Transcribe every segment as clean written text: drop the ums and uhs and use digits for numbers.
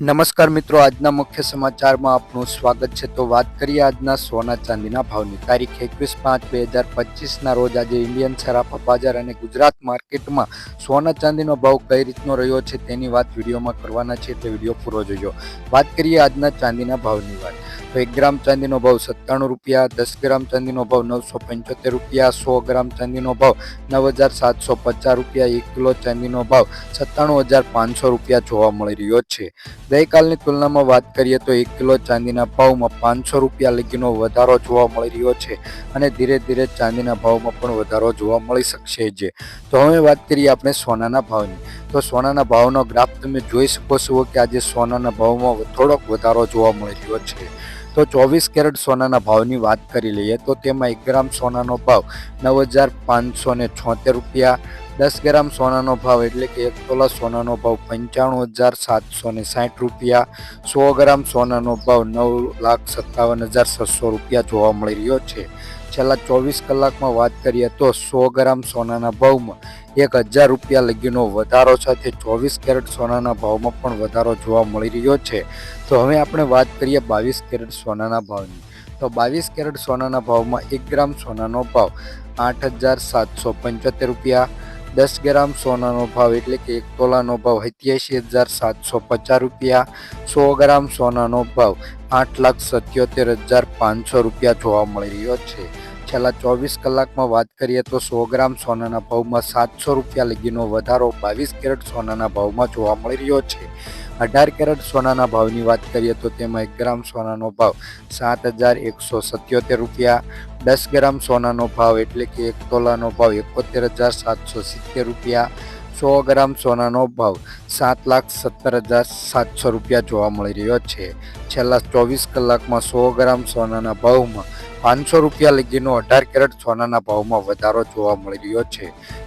નમસ્કાર મિત્રો, આજના મુખ્ય સમાચારમાં આપનું સ્વાગત છે। તો વાત કરીએ આજના સોના ચાંદીના ભાવની। તારીખ 21/5/2025ના રોજ આજે ઇન્ડિયન સરાફા બજાર અને ગુજરાત માર્કેટમાં સોના ચાંદીનો ભાવ કઈ રીતનો રહ્યો છે તેની વાત વિડીયોમાં કરવાના છે, એટલે વિડીયો પૂરો જોજો। વાત કરીએ આજના ચાંદીના ભાવની તો 1 ગ્રામ ચાંદીનો ભાવ 97 રૂપિયા, 10 ગ્રામ ચાંદીનો ભાવ 975 રૂપિયા, 100 ગ્રામ ચાંદીનો ભાવ 9750 રૂપિયા, 1 કિલો ચાંદીનો ભાવ 97500 રૂપિયા જોવા મળી રહ્યો છે। ગઈકાલની તુલનામાં વાત કરીએ તો 1 કિલો ચાંદીના ભાવમાં 500 રૂપિયા લગીનો વધારો જોવા મળી રહ્યો છે અને ધીરે ધીરે ચાંદીના ભાવમાં પણ વધારો જોવા મળી શકશે છે। તો હવે વાત કરીએ આપણે સોનાના ભાવની। તો સોનાના ભાવનો ગ્રાફ તમે જોઈ શકો છો કે આજે સોનાના ભાવમાં થોડોક વધારો જોવા મળી રહ્યો છે। તો 24 કેરેટ સોનાના ભાવની વાત કરી લઈએ તો તેમાં 1 ગ્રામ સોનાનો ભાવ 9576 રૂપિયા, 10 ગ્રામ સોનાનો ભાવ એટલે કે 1 તોલા સોનાનો ભાવ 95,760 રૂપિયા, 100 ગ્રામ સોનાનો ભાવ 9,57,600 રૂપિયા જોવા મળી રહ્યો છે। છેલ્લા 24 કલાકમાં વાત કરીએ તો 100 ગ્રામ સોનાના ભાવમાં 1000 રૂપિયા લગીનો વધારો સાથે 24 કેરેટ સોનાના ભાવમાં પણ વધારો જોવા મળી રહ્યો છે। તો હવે આપણે વાત કરીએ 22 કેરેટ સોનાના ભાવની। તો 22 કેરેટ સોનાના ભાવમાં 1 ગ્રામ સોનાનો ભાવ 8,775 રૂપિયા, 10 ગ્રામ સોનાનો ભાવ એટલે કે 1 તોલાનો ભાવ 87,750 રૂપિયા, 100 ગ્રામ સોનાનો ભાવ 8,77,500 રૂપિયા જોવા મળી રહ્યો છે। છેલ્લા 24 કલાકમાં વાત કરીએ તો 100 ગ્રામ સોનાના ભાવમાં 700 રૂપિયા લગીનો વધારો 22 કેરેટ સોનાના ભાવમાં જોવા મળી રહ્યો છે। 18 કેરેટ સોનાના ભાવની વાત કરીએ તો તેમાં 1 ગ્રામ સોનાનો ભાવ 7,177 રૂપિયા, 10 ગ્રામ સોનાનો ભાવ એટલે કે 1 તોલાનો ભાવ 71,770 રૂપિયા, 100 ગ્રામ સોનાનો ભાવ 7,17,700 રૂપિયા જોવા મળી રહ્યો છે। છેલ્લા 24 કલાકમાં 100 ગ્રામ સોનાના ભાવમાં 500 રૂપિયા લગીનો 18 કેરેટ સોનાના ભાવમાં વધારો જોવા મળી રહ્યો છે।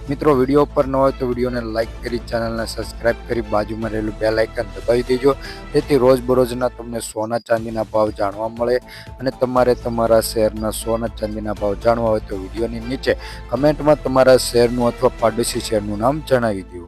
મિત્રો, વિડીયો પર ન હોય તો વિડીયોને લાઇક કરી, ચેનલને સબસ્ક્રાઇબ કરી, બાજુમાં રહેલું બેલ આઇકન દબાવી દેજો, જેથી રોજબરોજના તમને સોના ચાંદીના ભાવ જાણવા મળે। અને તમારે તમારા શહેરના સોના ચાંદીના ભાવ જાણવા હોય તો વિડીયોની નીચે કમેન્ટમાં તમારા શહેરનું અથવા પાડોશી શહેરનું નામ જણાવી દો।